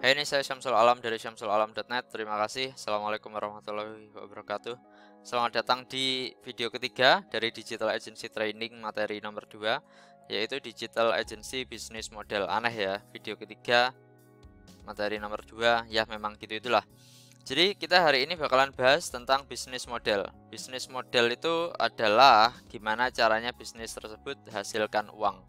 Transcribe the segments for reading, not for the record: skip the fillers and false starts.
Hai, ini saya Syamsul Alam dari syamsulalam.net. Terima kasih. Assalamualaikum warahmatullahi wabarakatuh. Selamat datang di video ketiga dari Digital Agency Training materi nomor 2, yaitu Digital Agency Business Model. Aneh ya, video ketiga materi nomor 2, ya memang gitu-itulah. Jadi kita hari ini bakalan bahas tentang bisnis model. Bisnis model itu adalah gimana caranya bisnis tersebut hasilkan uang.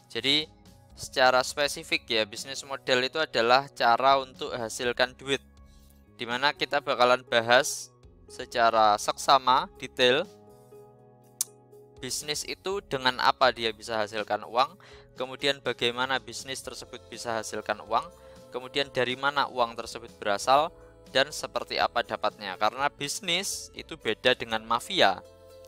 Jadi secara spesifik ya, bisnis model itu adalah cara untuk hasilkan duit, dimana kita bakalan bahas secara seksama, detail, bisnis itu dengan apa dia bisa hasilkan uang, kemudian bagaimana bisnis tersebut bisa hasilkan uang, kemudian dari mana uang tersebut berasal, dan seperti apa dapatnya. Karena bisnis itu beda dengan mafia.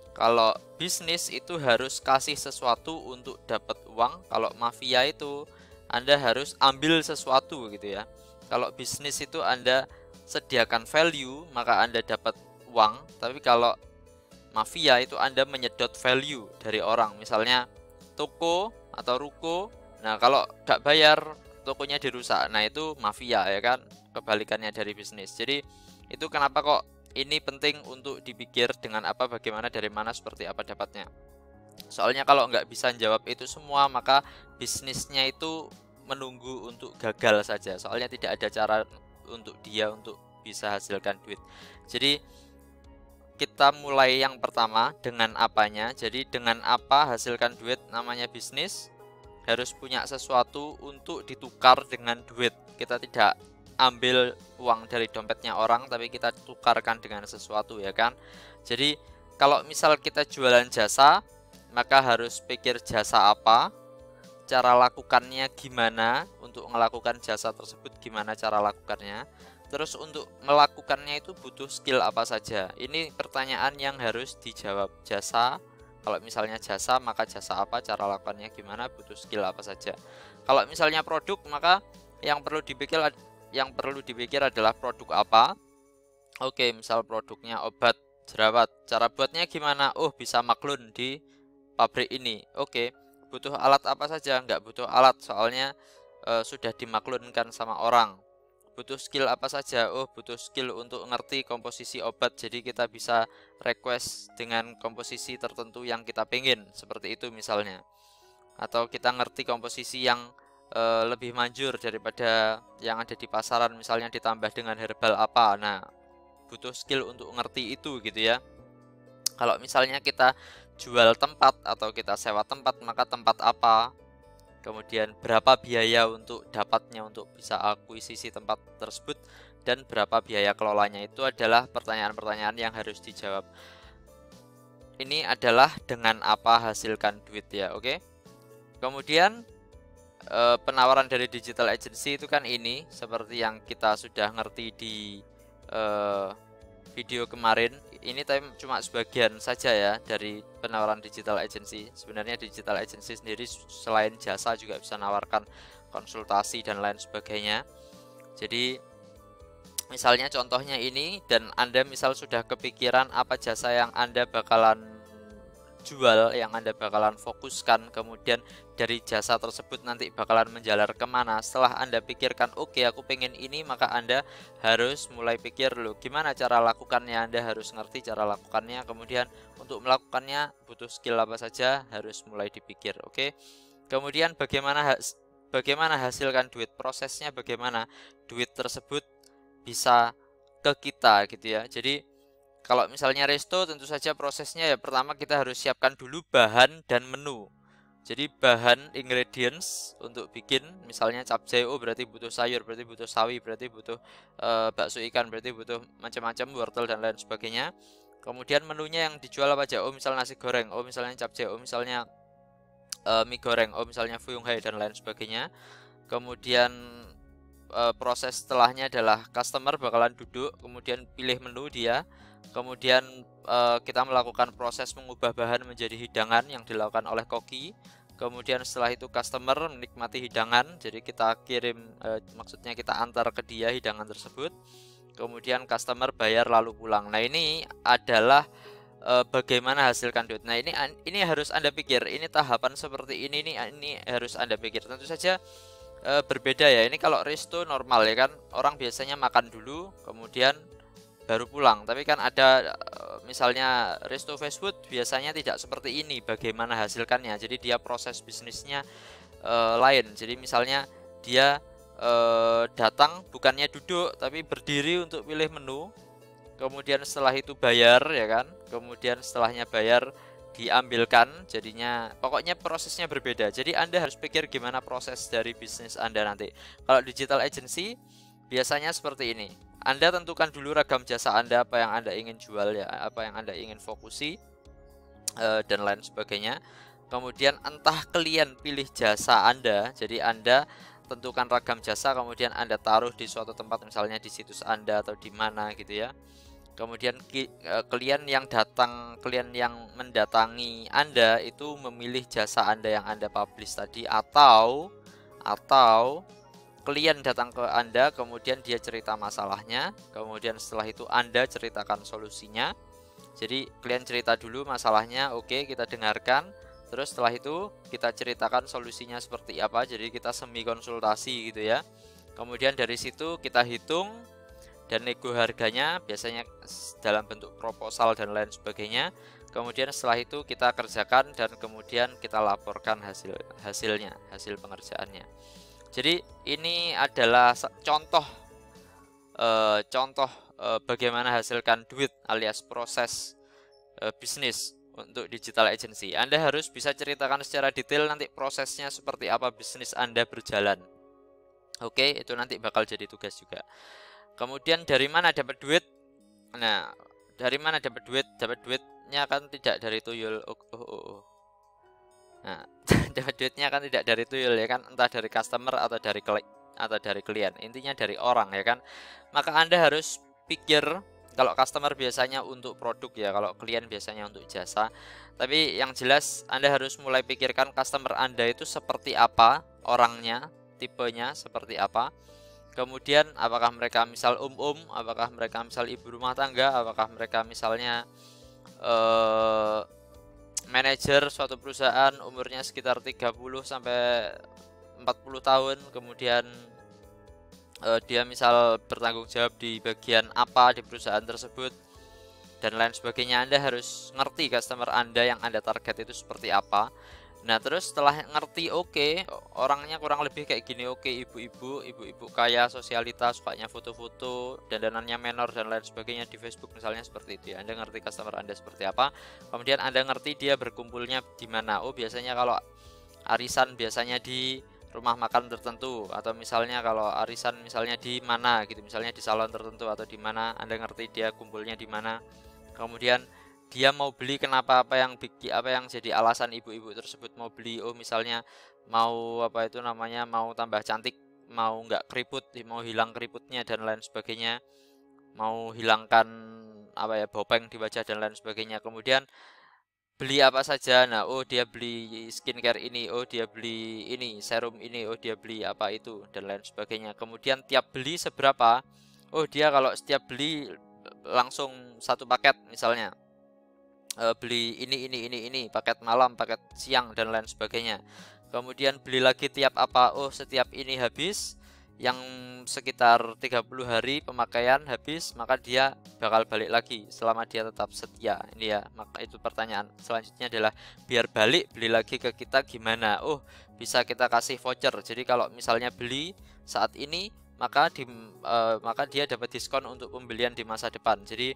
Kalau bisnis itu harus kasih sesuatu untuk dapat uang, kalau mafia itu Anda harus ambil sesuatu gitu ya. Kalau bisnis itu Anda sediakan value, maka Anda dapat uang. Tapi kalau mafia itu Anda menyedot value dari orang. Misalnya toko atau ruko, nah kalau nggak bayar tokonya dirusak. Nah itu mafia ya kan, kebalikannya dari bisnis. Jadi itu kenapa kok ini penting untuk dipikir dengan apa, bagaimana, dari mana, seperti apa dapatnya. Soalnya kalau nggak bisa jawab itu semua, maka bisnisnya itu menunggu untuk gagal saja. Soalnya tidak ada cara untuk dia untuk bisa hasilkan duit. Jadi kita mulai yang pertama dengan apanya. Jadi dengan apa hasilkan duit, namanya bisnis. Harus punya sesuatu untuk ditukar dengan duit. Kita tidak ambil uang dari dompetnya orang, tapi kita tukarkan dengan sesuatu ya kan. Jadi kalau misal kita jualan jasa, maka harus pikir jasa apa, cara lakukannya gimana, untuk melakukan jasa tersebut gimana cara lakukannya, terus untuk melakukannya itu butuh skill apa saja. Ini pertanyaan yang harus dijawab. Jasa, kalau misalnya jasa, maka jasa apa, cara lakukannya gimana, butuh skill apa saja. Kalau misalnya produk, maka yang perlu dipikir adalah produk apa. Oke, misal produknya obat jerawat, cara buatnya gimana? Oh, bisa maklun di pabrik ini. Oke, butuh alat apa saja? Nggak butuh alat, soalnya sudah dimaklunkan sama orang. Butuh skill apa saja? Oh, butuh skill untuk ngerti komposisi obat, jadi kita bisa request dengan komposisi tertentu yang kita pengen, seperti itu misalnya. Atau kita ngerti komposisi yang lebih manjur daripada yang ada di pasaran, misalnya ditambah dengan herbal apa. Nah, butuh skill untuk ngerti itu gitu ya. Kalau misalnya kita jual tempat atau kita sewa tempat, maka tempat apa, kemudian berapa biaya untuk dapatnya, untuk bisa akuisisi tempat tersebut, dan berapa biaya kelolanya. Itu adalah pertanyaan-pertanyaan yang harus dijawab. Ini adalah dengan apa hasilkan duit ya, oke. Kemudian penawaran dari digital agency itu kan ini, seperti yang kita sudah ngerti di video kemarin. Ini cuma sebagian saja ya dari penawaran digital agency. Sebenarnya digital agency sendiri selain jasa juga bisa nawarkan konsultasi dan lain sebagainya. Jadi misalnya contohnya ini, dan Anda misal sudah kepikiran apa jasa yang Anda bakalan jual, yang Anda bakalan fokuskan, kemudian dari jasa tersebut nanti bakalan menjalar kemana. Setelah Anda pikirkan, oke aku pengen ini, maka Anda harus mulai pikir loh gimana cara lakukannya. Anda harus ngerti cara lakukannya, kemudian untuk melakukannya butuh skill apa saja, harus mulai dipikir. Oke. Kemudian bagaimana hasilkan duit, prosesnya bagaimana duit tersebut bisa ke kita gitu ya. Jadi kalau misalnya resto, tentu saja prosesnya ya pertama kita harus siapkan dulu bahan dan menu. Jadi bahan, ingredients untuk bikin, misalnya capcay, oh berarti butuh sayur, berarti butuh sawi, berarti butuh bakso ikan, berarti butuh macam-macam, wortel dan lain sebagainya. Kemudian menunya yang dijual apa aja? Oh misalnya nasi goreng, oh misalnya capcay, oh misalnya mie goreng, oh misalnya fuyung hai dan lain sebagainya. Kemudian proses setelahnya adalah customer bakalan duduk, kemudian pilih menu dia, kemudian kita melakukan proses mengubah bahan menjadi hidangan yang dilakukan oleh koki. Kemudian setelah itu customer menikmati hidangan, jadi kita kirim, maksudnya kita antar ke dia hidangan tersebut. Kemudian customer bayar lalu pulang. Nah ini adalah bagaimana hasilkan duit. Nah ini harus Anda pikir, ini tahapan seperti ini harus Anda pikir. Tentu saja berbeda ya. Ini kalau resto normal ya kan, orang biasanya makan dulu kemudian baru pulang. Tapi kan ada misalnya resto fast food biasanya tidak seperti ini bagaimana hasilkannya. Jadi dia proses bisnisnya lain. Jadi misalnya dia datang bukannya duduk tapi berdiri untuk pilih menu. Kemudian setelah itu bayar ya kan. Kemudian setelahnya bayar diambilkan, jadinya pokoknya prosesnya berbeda. Jadi Anda harus pikir gimana proses dari bisnis Anda nanti. Kalau digital agency biasanya seperti ini. Anda tentukan dulu ragam jasa Anda, apa yang Anda ingin jual ya, apa yang Anda ingin fokusi dan lain sebagainya. Kemudian entah klien pilih jasa Anda, jadi Anda tentukan ragam jasa, kemudian Anda taruh di suatu tempat, misalnya di situs Anda atau di mana gitu ya. Kemudian klien yang mendatangi Anda itu memilih jasa Anda yang Anda publish tadi, atau klien datang ke Anda kemudian dia cerita masalahnya, kemudian setelah itu Anda ceritakan solusinya. Jadi klien cerita dulu masalahnya, oke, kita dengarkan. Terus setelah itu kita ceritakan solusinya seperti apa. Jadi kita semi konsultasi gitu ya. Kemudian dari situ kita hitung dan nego harganya, biasanya dalam bentuk proposal dan lain sebagainya. Kemudian setelah itu kita kerjakan dan kemudian kita laporkan hasil pengerjaannya. Jadi ini adalah contoh bagaimana hasilkan duit alias proses bisnis untuk digital agency. Anda harus bisa ceritakan secara detail nanti prosesnya seperti apa bisnis Anda berjalan. Oke, itu nanti bakal jadi tugas juga. Kemudian dari mana dapat duit? Nah, dari mana dapat duit? Dapat duitnya kan tidak dari tuyul. Nah, dapat duitnya kan tidak dari tuyul ya kan, entah dari customer atau dari klien. Intinya dari orang ya kan. Maka Anda harus pikir, kalau customer biasanya untuk produk ya, kalau klien biasanya untuk jasa. Tapi yang jelas Anda harus mulai pikirkan customer Anda itu seperti apa orangnya, tipenya seperti apa. Kemudian apakah mereka misal apakah mereka misal ibu rumah tangga, apakah mereka misalnya manajer suatu perusahaan umurnya sekitar 30 sampai 40 tahun, kemudian dia misal bertanggung jawab di bagian apa di perusahaan tersebut dan lain sebagainya. Anda harus ngerti customer Anda yang Anda target itu seperti apa. Nah, terus setelah ngerti, oke, orangnya kurang lebih kayak gini, oke, ibu-ibu kaya, sosialita, sukanya foto-foto, dandanannya menor dan lain sebagainya di Facebook misalnya, seperti itu ya. Anda ngerti customer Anda seperti apa. Kemudian Anda ngerti dia berkumpulnya di mana. Oh, biasanya kalau arisan biasanya di rumah makan tertentu, atau misalnya kalau arisan misalnya di mana gitu, misalnya di salon tertentu atau di mana. Anda ngerti dia kumpulnya di mana. Kemudian dia mau beli kenapa, apa yang jadi alasan ibu-ibu tersebut mau beli. Oh, misalnya mau mau tambah cantik, mau nggak keriput, mau hilang keriputnya dan lain sebagainya, mau hilangkan bopeng di wajah dan lain sebagainya. Kemudian beli apa saja. Nah, oh dia beli skincare ini, oh dia beli ini serum ini, oh dia beli apa itu dan lain sebagainya. Kemudian tiap beli seberapa. Oh, dia kalau setiap beli langsung satu paket misalnya, beli ini paket malam, paket siang dan lain sebagainya. Kemudian beli lagi tiap apa, oh setiap ini habis yang sekitar 30 hari pemakaian habis, maka dia bakal balik lagi selama dia tetap setia. Ini ya, maka itu pertanyaan selanjutnya adalah biar balik beli lagi ke kita gimana. Oh, bisa kita kasih voucher. Jadi kalau misalnya beli saat ini maka dia dapat diskon untuk pembelian di masa depan. Jadi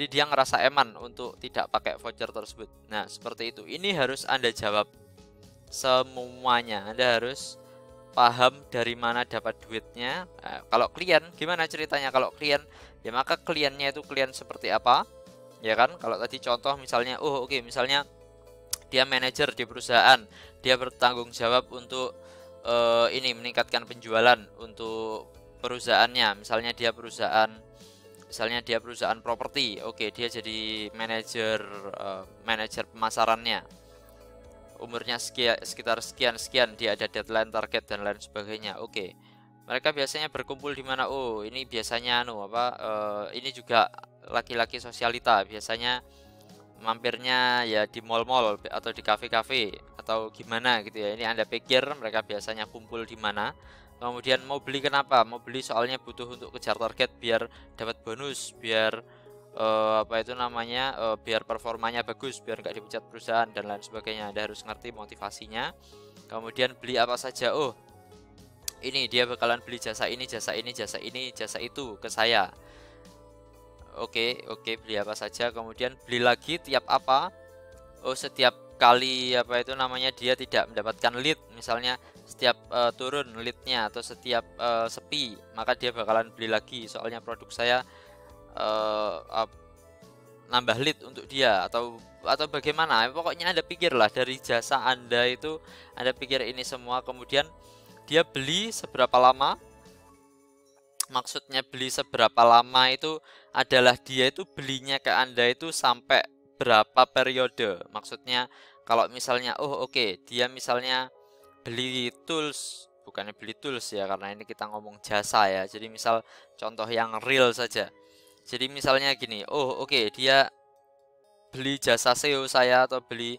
dia ngerasa eman untuk tidak pakai voucher tersebut. Nah, seperti itu. Ini harus Anda jawab semuanya. Anda harus paham dari mana dapat duitnya. Nah, kalau klien, gimana ceritanya? Kalau klien, ya maka kliennya itu klien seperti apa? Ya kan? Kalau tadi contoh misalnya, misalnya dia manajer di perusahaan, dia bertanggung jawab untuk meningkatkan penjualan untuk perusahaannya. Misalnya dia perusahaan properti, oke, dia jadi manajer pemasarannya, umurnya sekitar sekian, dia ada deadline, target dan lain sebagainya. Oke, mereka biasanya berkumpul di mana? Oh, ini biasanya ini juga laki-laki sosialita, biasanya mampirnya ya di mall-mall atau di kafe-kafe atau gimana gitu ya. Ini Anda pikir mereka biasanya kumpul di mana. Kemudian mau beli kenapa? Mau beli soalnya butuh untuk kejar target biar dapat bonus, biar apa itu namanya, biar performanya bagus, biar nggak dipecat perusahaan dan lain sebagainya. Anda harus ngerti motivasinya. Kemudian beli apa saja? Oh, ini dia bakalan beli jasa ini, jasa ini, jasa ini, jasa itu ke saya. Oke, beli apa saja. Kemudian beli lagi tiap apa? Oh, setiap kali apa itu namanya dia tidak mendapatkan lead, misalnya setiap turun leadnya atau setiap sepi, maka dia bakalan beli lagi soalnya produk saya nambah lead untuk dia, atau bagaimana. Pokoknya Anda pikirlah dari jasa Anda itu, Anda pikir ini semua. Kemudian dia beli seberapa lama. Maksudnya beli seberapa lama itu adalah dia itu belinya ke Anda itu sampai berapa periode. Maksudnya kalau misalnya dia misalnya beli tools, bukannya beli tools ya, karena ini kita ngomong jasa ya. Jadi misal contoh yang real saja. Jadi misalnya gini, dia beli jasa SEO saya, atau beli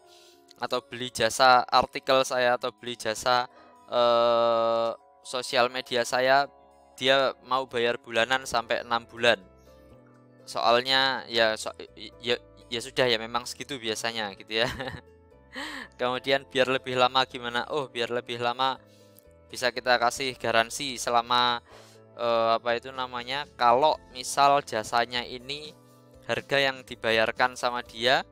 jasa artikel saya, atau beli jasa sosial media saya, dia mau bayar bulanan sampai 6 bulan. Soalnya ya sudah ya, memang segitu biasanya gitu ya. Kemudian biar lebih lama gimana? Biar lebih lama bisa kita kasih garansi selama apa itu namanya, kalau misal jasanya ini harga yang dibayarkan sama dia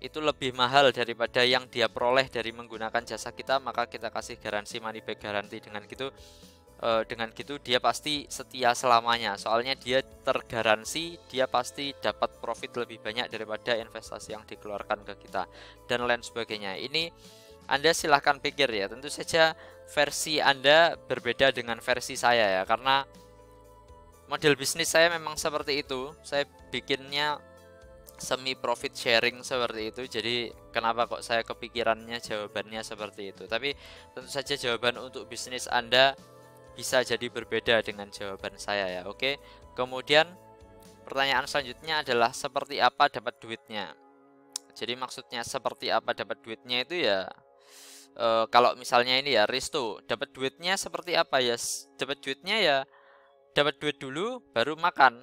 itu lebih mahal daripada yang dia peroleh dari menggunakan jasa kita, maka kita kasih garansi money back garansi. Dengan gitu dia pasti setia selamanya, soalnya dia tergaransi dia pasti dapat profit lebih banyak daripada investasi yang dikeluarkan ke kita dan lain sebagainya. Ini Anda silahkan pikir ya, tentu saja versi Anda berbeda dengan versi saya ya, karena model bisnis saya memang seperti itu. Saya bikinnya semi profit sharing seperti itu. Jadi kenapa kok saya kepikirannya jawabannya seperti itu. Tapi tentu saja jawaban untuk bisnis Anda bisa jadi berbeda dengan jawaban saya ya. Oke. Kemudian pertanyaan selanjutnya adalah seperti apa dapat duitnya. Jadi maksudnya seperti apa dapat duitnya itu ya, kalau misalnya ini ya Risto, dapat duitnya seperti apa ya? Dapat duitnya ya dapat duit dulu baru makan,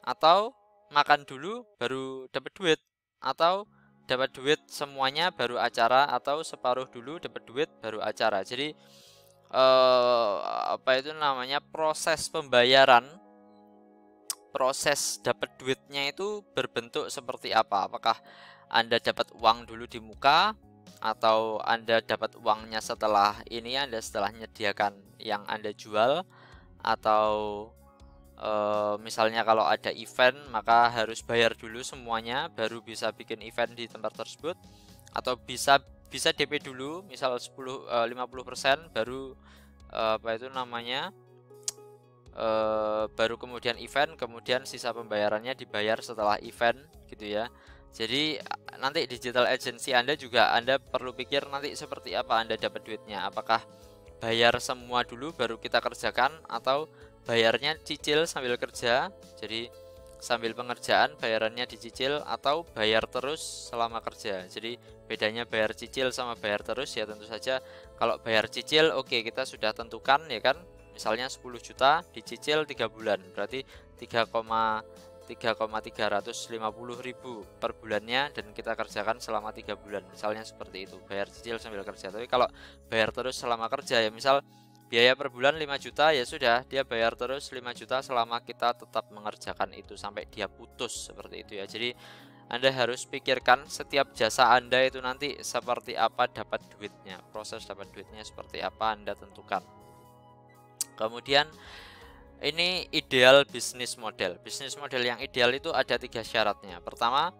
atau makan dulu baru dapat duit, atau dapat duit semuanya baru acara, atau separuh dulu dapat duit baru acara. Jadi apa itu namanya, proses pembayaran, proses dapat duitnya itu berbentuk seperti apa? Apakah Anda dapat uang dulu di muka, atau Anda dapat uangnya setelah ini, Anda setelah menyediakan yang Anda jual, atau misalnya kalau ada event maka harus bayar dulu semuanya baru bisa bikin event di tempat tersebut, atau bisa DP dulu misal 50% baru apa itu namanya, baru kemudian event, kemudian sisa pembayarannya dibayar setelah event gitu ya. Jadi nanti digital agency Anda juga Anda perlu pikir nanti seperti apa Anda dapat duitnya. Apakah bayar semua dulu baru kita kerjakan, atau bayarnya cicil sambil kerja, jadi sambil pengerjaan bayarannya dicicil, atau bayar terus selama kerja. Jadi bedanya bayar cicil sama bayar terus ya, tentu saja kalau bayar cicil kita sudah tentukan ya kan, misalnya 10 juta dicicil 3 bulan berarti 3,350.000 per bulannya, dan kita kerjakan selama 3 bulan misalnya seperti itu, bayar cicil sambil kerja. Tapi kalau bayar terus selama kerja ya, misal biaya per bulan 5 juta ya sudah, dia bayar terus 5 juta selama kita tetap mengerjakan itu sampai dia putus, seperti itu ya. Jadi Anda harus pikirkan setiap jasa Anda itu nanti seperti apa dapat duitnya, proses dapat duitnya seperti apa Anda tentukan. Kemudian ini ideal bisnis model. Bisnis model yang ideal itu ada 3 syaratnya. Pertama,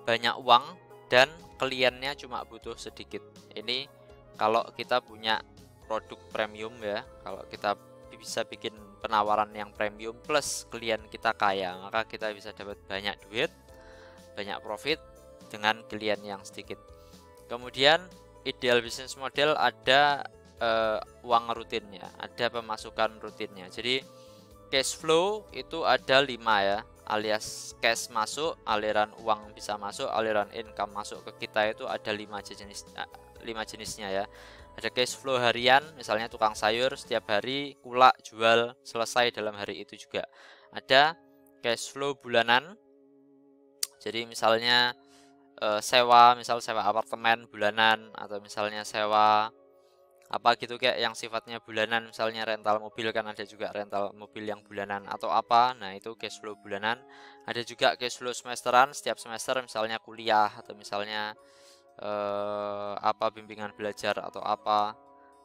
banyak uang dan kliennya cuma butuh sedikit. Ini kalau kita punya produk premium ya, kalau kita bisa bikin penawaran yang premium plus klien kita kaya, maka kita bisa dapat banyak duit, banyak profit dengan klien yang sedikit. Kemudian ideal bisnis model ada uang rutinnya, ada pemasukan rutinnya. Jadi cash flow itu ada 5 ya. alias cash masuk, aliran uang bisa masuk, aliran income masuk ke kita itu ada 5 jenisnya ya. Ada cash flow harian, misalnya tukang sayur setiap hari kulak jual selesai dalam hari itu juga. Ada cash flow bulanan, jadi misalnya misal sewa apartemen bulanan, atau misalnya sewa apa gitu kayak yang sifatnya bulanan, misalnya rental mobil, kan ada juga rental mobil yang bulanan atau apa. Nah, itu cash flow bulanan. Ada juga cash flow semesteran, setiap semester misalnya kuliah, atau misalnya apa bimbingan belajar atau apa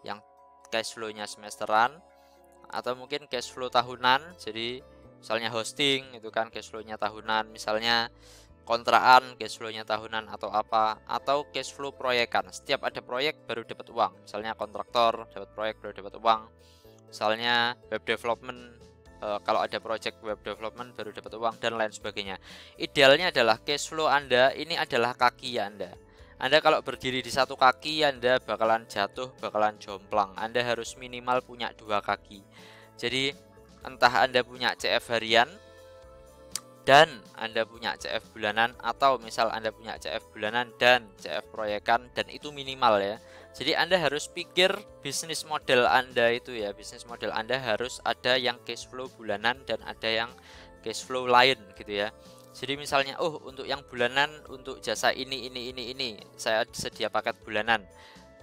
yang cash flow-nya semesteran. Atau mungkin cash flow tahunan, jadi misalnya hosting itu kan cash flow-nya tahunan, misalnya kontrakan cash flow-nya tahunan atau apa, atau cash flow proyekan, setiap ada proyek baru dapat uang, misalnya kontraktor dapat proyek baru dapat uang, misalnya web development, kalau ada project web development baru dapat uang, dan lain sebagainya. Idealnya adalah cash flow Anda ini adalah kaki Anda. Anda kalau berdiri di satu kaki, Anda bakalan jatuh, bakalan jomplang. Anda harus minimal punya 2 kaki. Jadi entah Anda punya CF harian dan Anda punya CF bulanan, atau misal Anda punya CF bulanan dan CF proyekan, dan itu minimal ya. Jadi Anda harus pikir bisnis model Anda itu ya, bisnis model Anda harus ada yang cash flow bulanan dan ada yang cash flow lain gitu ya. Jadi misalnya untuk yang bulanan, untuk jasa ini saya sedia paket bulanan,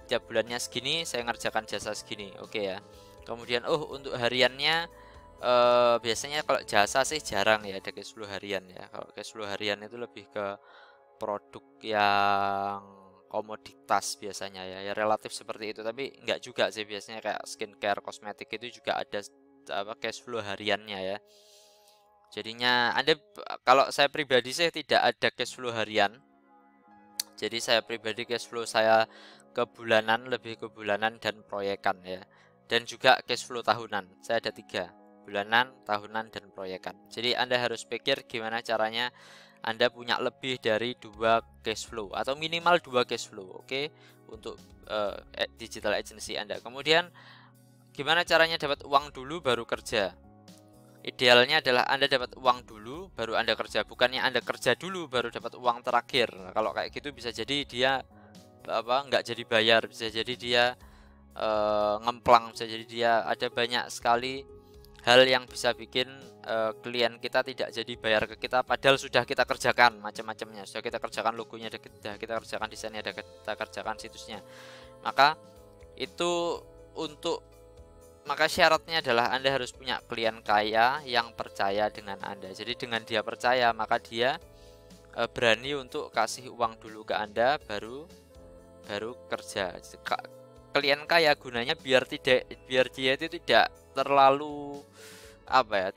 tiap bulannya segini saya ngerjakan jasa segini, oke ya. Kemudian untuk hariannya, biasanya kalau jasa sih jarang ya ada cash flow harian ya. Kalau cash flow harian itu lebih ke produk yang komoditas biasanya ya, relatif seperti itu. Tapi enggak juga sih, biasanya kayak skincare, kosmetik itu juga ada cash flow hariannya ya. Jadinya kalau saya pribadi sih tidak ada cash flow harian. Jadi saya pribadi cash flow saya ke bulanan, lebih ke bulanan dan proyekan ya. Dan juga cash flow tahunan. Saya ada 3, bulanan, tahunan, dan proyekan. Jadi Anda harus pikir gimana caranya Anda punya lebih dari 2 cash flow atau minimal 2 cash flow, oke? Untuk digital agency Anda. Kemudian gimana caranya dapat uang dulu baru kerja? Idealnya adalah Anda dapat uang dulu baru Anda kerja, bukannya Anda kerja dulu baru dapat uang terakhir. Nah, kalau kayak gitu bisa jadi dia nggak jadi bayar, bisa jadi dia ngemplang, bisa jadi dia ada banyak sekali hal yang bisa bikin klien kita tidak jadi bayar ke kita, padahal sudah kita kerjakan macam-macamnya, sudah kita kerjakan logonya, sudah kita kerjakan desainnya, sudah kita kerjakan situsnya. Maka itu maka syaratnya adalah Anda harus punya klien kaya yang percaya dengan Anda. Jadi dengan dia percaya, maka dia berani untuk kasih uang dulu ke Anda baru kerja. Klien kaya gunanya biar dia itu tidak terlalu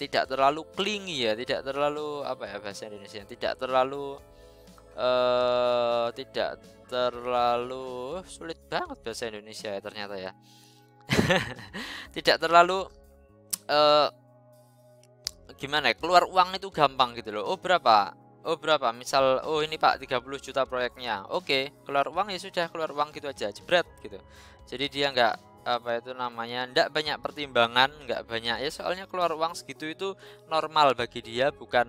tidak terlalu clingy ya, tidak terlalu bahasa Indonesia, tidak terlalu sulit banget bahasa Indonesia ya ternyata ya. Tidak terlalu gimana ya, keluar uang itu gampang gitu loh. Berapa misal ini Pak 30 juta proyeknya, oke, keluar uang ya sudah, keluar uang gitu aja, jebret gitu. Jadi dia nggak nggak banyak pertimbangan, nggak banyak ya, soalnya keluar uang segitu itu normal bagi dia, bukan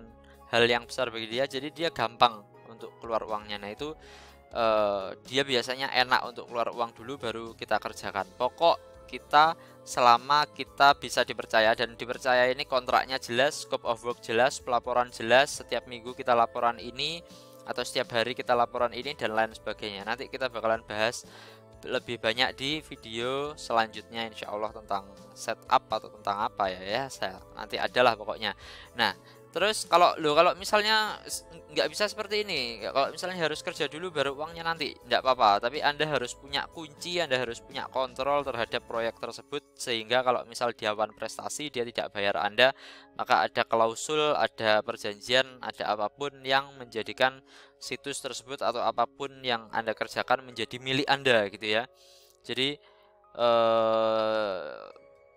hal yang besar bagi dia, jadi dia gampang untuk keluar uangnya. Nah itu dia biasanya enak untuk keluar uang dulu baru kita kerjakan. Pokok kita selama kita bisa dipercaya, dan dipercaya ini kontraknya jelas, scope of work jelas, pelaporan jelas, setiap minggu kita laporan ini atau setiap hari kita laporan ini dan lain sebagainya. Nanti kita bakalan bahas lebih banyak di video selanjutnya insya Allah tentang setup atau tentang apa ya saya nanti adalah pokoknya. Nah terus kalau misalnya nggak bisa seperti ini, kalau misalnya harus kerja dulu baru uangnya nanti, nggak apa-apa, tapi Anda harus punya kunci, Anda harus punya kontrol terhadap proyek tersebut, sehingga kalau misal di awan prestasi dia tidak bayar Anda, maka ada klausul, ada perjanjian, ada apapun yang menjadikan situs tersebut atau apapun yang Anda kerjakan menjadi milik Anda gitu ya. Jadi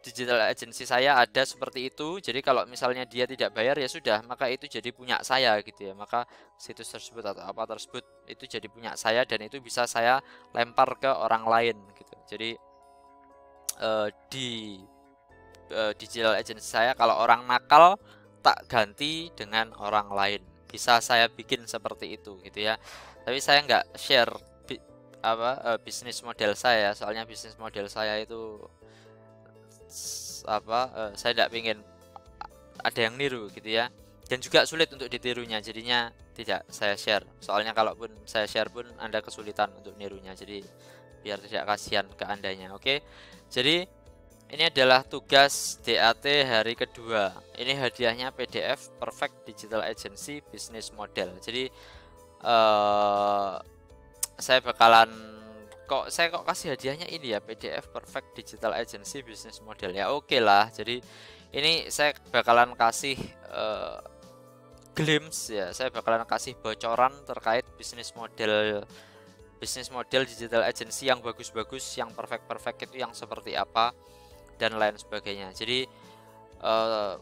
digital agency saya ada seperti itu. Jadi kalau misalnya dia tidak bayar ya sudah, maka itu jadi punya saya gitu ya. Maka situs tersebut atau apa tersebut itu jadi punya saya, dan itu bisa saya lempar ke orang lain gitu. Jadi di digital agency saya kalau orang nakal tak ganti dengan orang lain. Bisa saya bikin seperti itu gitu ya. Tapi saya nggak share bisnis model saya, soalnya bisnis model saya itu saya tidak ingin ada yang niru gitu ya, dan juga sulit untuk ditirunya, jadinya tidak saya share. Soalnya kalaupun saya share pun Anda kesulitan untuk nirunya, jadi biar tidak kasihan ke andanya. Oke, jadi ini adalah tugas DAT hari kedua. Ini hadiahnya PDF Perfect Digital Agency Business Model. Jadi saya kok kasih hadiahnya ini ya, PDF Perfect Digital Agency Business Model ya. Oke lah, jadi ini saya bakalan kasih glimpse ya, saya bakalan kasih bocoran terkait bisnis model digital agency yang bagus-bagus, yang perfect itu yang seperti apa dan lain sebagainya. Jadi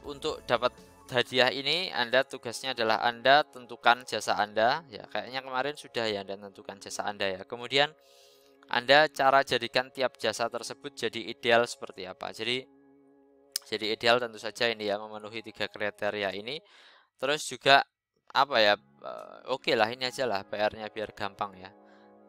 untuk dapat hadiah ini Anda tugasnya adalah Anda tentukan jasa Anda ya, kayaknya kemarin sudah ya Anda tentukan jasa Anda ya. Kemudian Anda cara jadikan tiap jasa tersebut jadi ideal seperti apa. Jadi ideal tentu saja ini ya, memenuhi 3 kriteria ini. Terus juga apa ya, oke lah ini aja lah PR-nya biar gampang ya.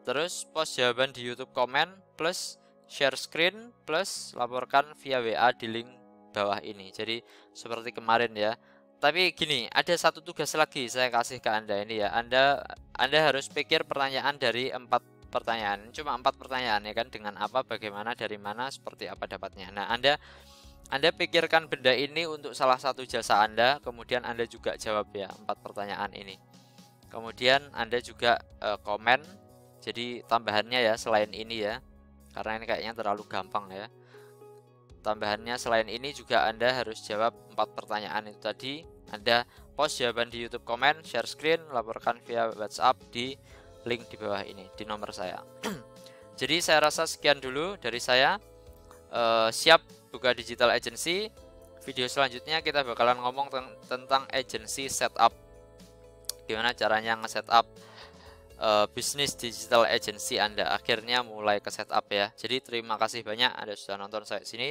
Terus post jawaban di YouTube komen plus share screen plus laporkan via WA di link bawah ini. Jadi seperti kemarin ya. Tapi gini, ada satu tugas lagi saya kasih ke Anda ini ya. Anda harus pikir pertanyaan dari 4 pertanyaan. Cuma 4 pertanyaan ya kan, dengan apa, bagaimana, dari mana, seperti apa dapatnya. Nah, Anda pikirkan benda ini untuk salah satu jasa Anda, kemudian Anda juga jawab ya 4 pertanyaan ini. Kemudian Anda juga komen. Jadi tambahannya ya selain ini ya, karena ini kayaknya terlalu gampang ya. Tambahannya selain ini juga Anda harus jawab 4 pertanyaan itu tadi. Anda post jawaban di YouTube komen, share screen, laporkan via WhatsApp di link di bawah ini, di nomor saya. Jadi saya rasa sekian dulu dari saya. Siap buka digital agency. Video selanjutnya kita bakalan ngomong tentang agency setup, gimana caranya nge-setup bisnis digital agency Anda. Akhirnya mulai ke setup ya. Jadi terima kasih banyak Anda sudah nonton sampai sini.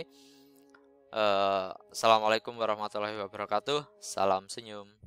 Assalamualaikum warahmatullahi wabarakatuh. Salam senyum.